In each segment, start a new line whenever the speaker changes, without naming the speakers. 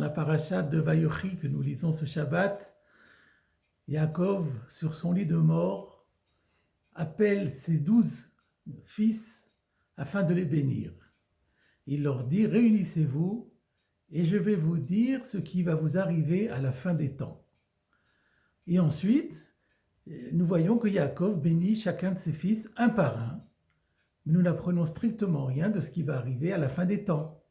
la paracha de Vayochi que nous lisons ce Shabbat, Yaakov, sur son lit de mort, appelle ses 12 fils afin de les bénir. Il leur dit: réunissez-vous et je vais vous dire ce qui va vous arriver à la fin des temps. Et ensuite, nous voyons que Yaakov bénit chacun de ses fils un par un, mais nous n'apprenons strictement rien de ce qui va arriver à la fin des temps.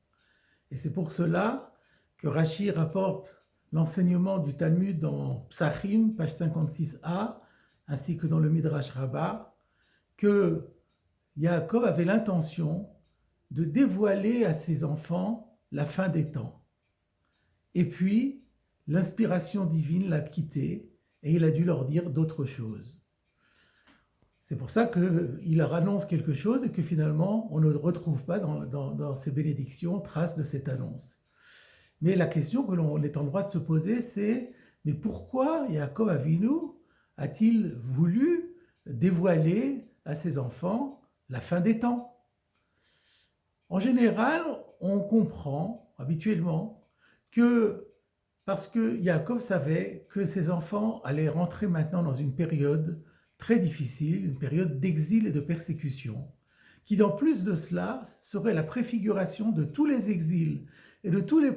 Et c'est pour cela que Rashi rapporte l'enseignement du Talmud dans Psachim, page 56a, ainsi que dans le Midrash Rabbah, que Yaakov avait l'intention de dévoiler à ses enfants la fin des temps. Et puis, l'inspiration divine l'a quitté et il a dû leur dire d'autres choses. C'est pour ça qu'il leur annonce quelque chose et que finalement, on ne retrouve pas dans ces bénédictions trace de cette annonce. Mais la question que l'on est en droit de se poser, c'est: mais pourquoi Yaakov Avinu a-t-il voulu dévoiler à ses enfants la fin des temps? En général, on comprend habituellement que parce que Yaakov savait que ses enfants allaient rentrer maintenant dans une période très difficile, une période d'exil et de persécution, qui, en plus de cela, serait la préfiguration de tous les exils et de tous les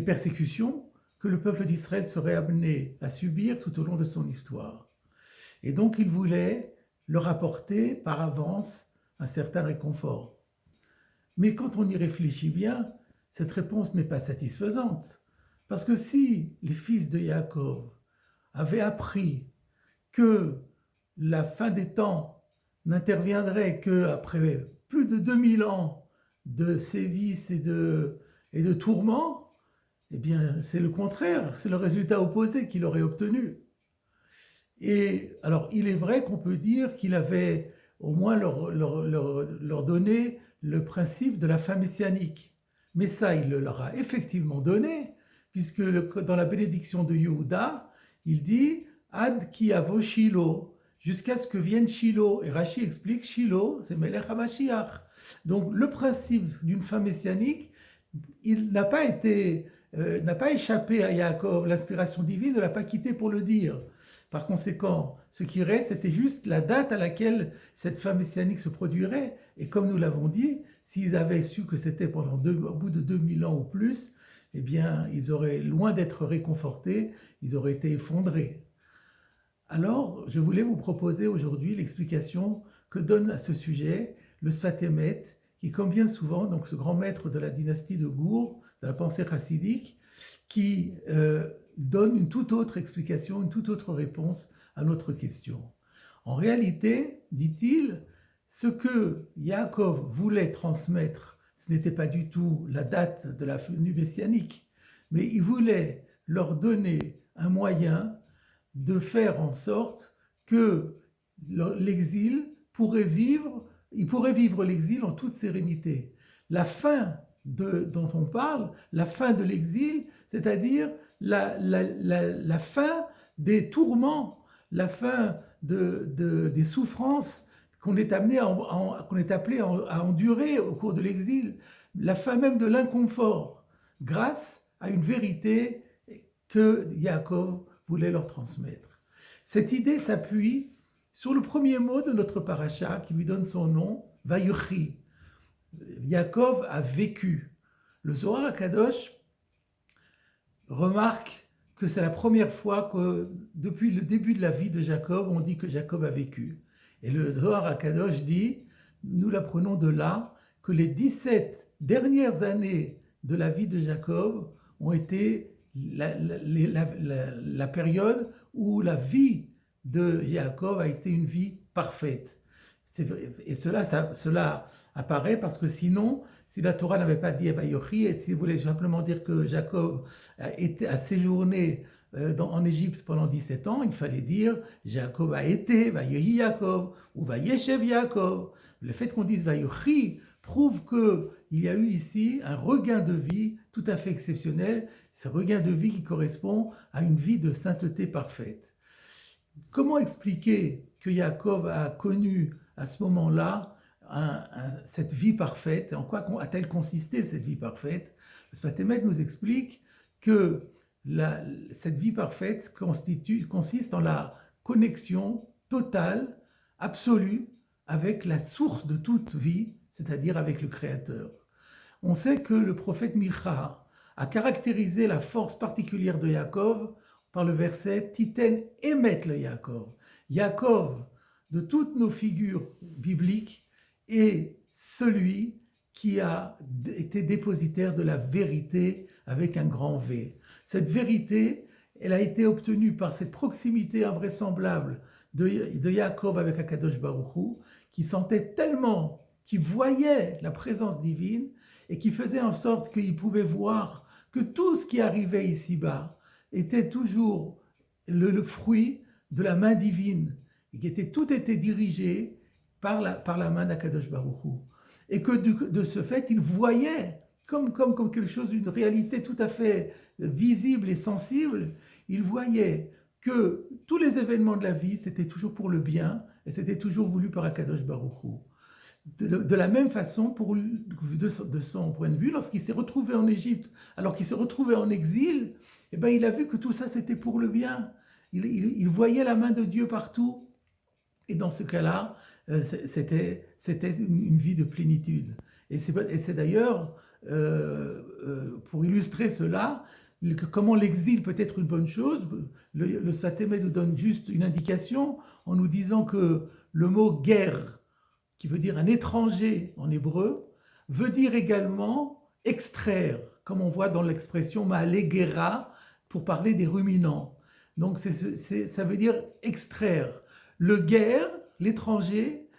persécutions que le peuple d'Israël serait amené à subir tout au long de son histoire. Et donc il voulait leur apporter par avance un certain réconfort. Mais quand on y réfléchit bien, cette réponse n'est pas satisfaisante. Parce que si les fils de Yaakov avaient appris que la fin des temps n'interviendrait qu'après plus de 2000 ans de sévices et de tourments, eh bien c'est le contraire, c'est le résultat opposé qu'il aurait obtenu. Et alors il est vrai qu'on peut dire qu'il avait au moins leur donné le principe de la fin messianique. Mais ça, il le leur a effectivement donné, puisque dans la bénédiction de Yehuda, il dit « Ad ki avo Shilo » jusqu'à ce que vienne Shilo. Et Rashi explique Shilo, c'est Melech HaMashiach. Donc le principe d'une fin messianique, il n'a pas échappé à Yaakov, l'inspiration divine ne l'a pas quitté pour le dire. Par conséquent, ce qui reste, c'était juste la date à laquelle cette fin messianique se produirait. Et comme nous l'avons dit, s'ils avaient su que c'était au bout de 2000 ans ou plus, eh bien, ils auraient, loin d'être réconfortés, ils auraient été effondrés. Alors, je voulais vous proposer aujourd'hui l'explication que donne à ce sujet le Sfat Emet, qui, comme bien souvent, donc ce grand maître de la dynastie de Gour, de la pensée chassidique, qui donne une toute autre explication, une toute autre réponse à notre question. En réalité, dit-il, ce que Yaakov voulait transmettre, ce n'était pas du tout la date de la venue messianique, mais il voulait leur donner un moyen de faire en sorte que l'exil il pourrait vivre l'exil en toute sérénité. La fin dont on parle, la fin de l'exil, c'est-à-dire la fin des tourments, la fin des souffrances qu'on est appelé à endurer au cours de l'exil, la fin même de l'inconfort, grâce à une vérité que Yaakov voulait leur transmettre. Cette idée s'appuie sur le premier mot de notre paracha qui lui donne son nom, Vayochi. Yaakov a vécu. Le Zohar HaKadosh remarque que c'est la première fois que, depuis le début de la vie de Jacob, on dit que Jacob a vécu. Et le Zohar HaKadosh dit, nous l'apprenons de là, que les 17 dernières années de la vie de Jacob ont été la période où la vie de Jacob a été une vie parfaite. Et cela apparaît parce que sinon, si la Torah n'avait pas dit Vayochi, et si vous voulez simplement dire que Jacob a séjourné en Égypte pendant 17 ans, il fallait dire Jacob a été, Vayohi Yaakov, ou Vayeshev Yaakov. Le fait qu'on dise Vayochi prouve qu'il y a eu ici un regain de vie tout à fait exceptionnel, ce regain de vie qui correspond à une vie de sainteté parfaite. Comment expliquer que Yaakov a connu à ce moment-là cette vie parfaite, en quoi a-t-elle consisté cette vie parfaite? Le Sfat Emet nous explique que cette vie parfaite consiste en la connexion totale, absolue, avec la source de toute vie, c'est-à-dire avec le Créateur. On sait que le prophète Micha a caractérisé la force particulière de Yaakov par le verset « Titen émet le Yaakov ». Yaakov, de toutes nos figures bibliques, est celui qui a été dépositaire de la vérité avec un grand V. Cette vérité, elle a été obtenue par cette proximité invraisemblable de Yaakov avec Akadosh Baruch Hu, qui sentait tellement, qui voyait la présence divine et qui faisait en sorte qu'il pouvait voir que tout ce qui arrivait ici-bas était toujours le fruit de la main divine, et tout était dirigé par la main d'Akadosh Baruch Hu. Et que de ce fait, il voyait comme quelque chose, une réalité tout à fait visible et sensible, il voyait que tous les événements de la vie, c'était toujours pour le bien, et c'était toujours voulu par Akadosh Baruch Hu. De la même façon, de son point de vue, lorsqu'il s'est retrouvé en Égypte, alors qu'il s'est retrouvé en exil, eh ben, il a vu que tout ça, c'était pour le bien. Il voyait la main de Dieu partout. Et dans ce cas-là, c'était une vie de plénitude. Et c'est d'ailleurs, pour illustrer cela, comment l'exil peut être une bonne chose. Le Sfat Emet nous donne juste une indication en nous disant que le mot « guerre », qui veut dire un étranger en hébreu, veut dire également extraire, comme on voit dans l'expression Ma'ale Gera pour parler des ruminants. Donc ça veut dire extraire. Le guerre, l'étranger,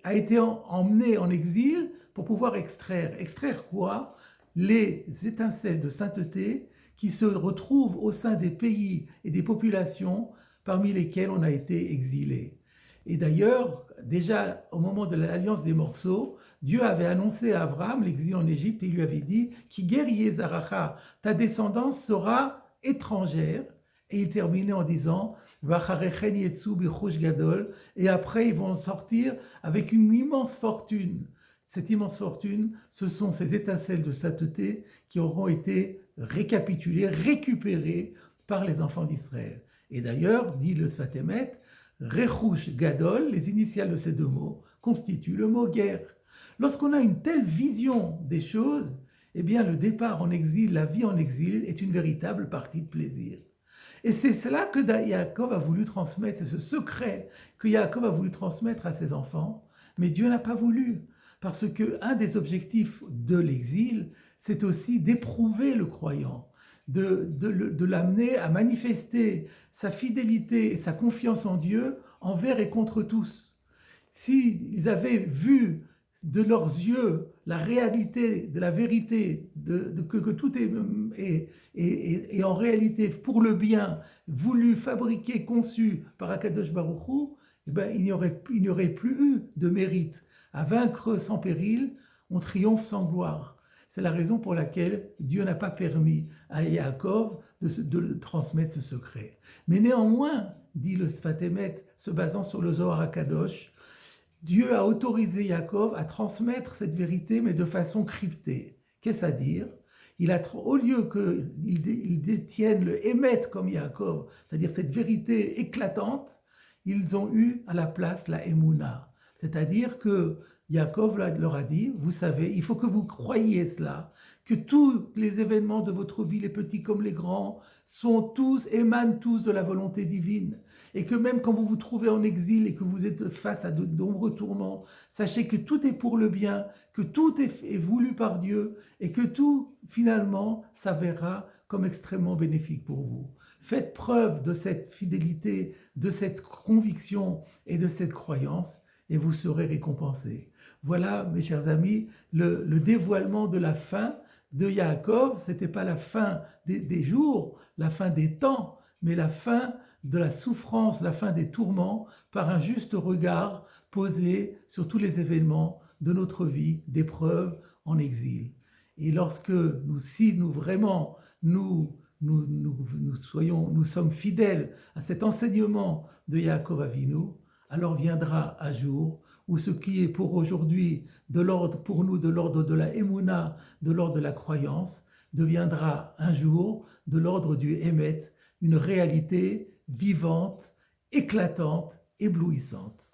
a été emmené en exil pour pouvoir extraire. Extraire quoi? Les étincelles de sainteté qui se retrouvent au sein des pays et des populations parmi lesquelles on a été exilé. Et d'ailleurs, déjà au moment de l'alliance des morceaux, Dieu avait annoncé à Abraham l'exil en Égypte et il lui avait dit « Ki ger yezaracha » ta descendance sera étrangère. Et il terminait en disant « Vacharechen yetzu bichush gadol » et après ils vont sortir avec une immense fortune. Cette immense fortune, ce sont ces étincelles de sainteté qui auront été récapitulées, récupérées par les enfants d'Israël. Et d'ailleurs, dit le Sfat Emet, Rechush Gadol, les initiales de ces deux mots, constituent le mot guerre. Lorsqu'on a une telle vision des choses, eh bien le départ en exil, la vie en exil est une véritable partie de plaisir. Et c'est cela que Yaakov a voulu transmettre, c'est ce secret que Yaakov a voulu transmettre à ses enfants, mais Dieu n'a pas voulu, parce qu'un des objectifs de l'exil, c'est aussi d'éprouver le croyant, de l'amener à manifester sa fidélité et sa confiance en Dieu envers et contre tous. S'ils avaient vu de leurs yeux la réalité de la vérité, que tout est en réalité pour le bien, voulu, fabriqué, conçu par Akadosh Baruch Hu, eh ben, il n'y aurait plus eu de mérite. À vaincre sans péril, on triomphe sans gloire. C'est la raison pour laquelle Dieu n'a pas permis à Yaakov de transmettre ce secret. Mais néanmoins, dit le Sfat Emet, se basant sur le Zohar HaKadosh, Dieu a autorisé Yaakov à transmettre cette vérité, mais de façon cryptée. Qu'est-ce à dire? Au lieu qu'il détienne le Emet comme Yaakov, c'est-à-dire cette vérité éclatante, ils ont eu à la place la Emouna. C'est-à-dire que Yaakov leur a dit, vous savez, il faut que vous croyiez cela, que tous les événements de votre vie, les petits comme les grands, émanent tous de la volonté divine. Et que même quand vous vous trouvez en exil et que vous êtes face à de nombreux tourments, sachez que tout est pour le bien, que tout est voulu par Dieu et que tout, finalement, s'avérera comme extrêmement bénéfique pour vous. Faites preuve de cette fidélité, de cette conviction et de cette croyance et vous serez récompensés. Voilà, mes chers amis, le dévoilement de la fin de Yaakov. Ce n'était pas la fin des jours, la fin des temps, mais la fin de la souffrance, la fin des tourments, par un juste regard posé sur tous les événements de notre vie, d'épreuves en exil. Et lorsque nous sommes fidèles à cet enseignement de Yaakov Avinu, alors viendra un jour où ce qui est pour aujourd'hui de l'ordre, pour nous, de l'ordre de la émouna, de l'ordre de la croyance, deviendra un jour de l'ordre du émet, une réalité vivante, éclatante, éblouissante.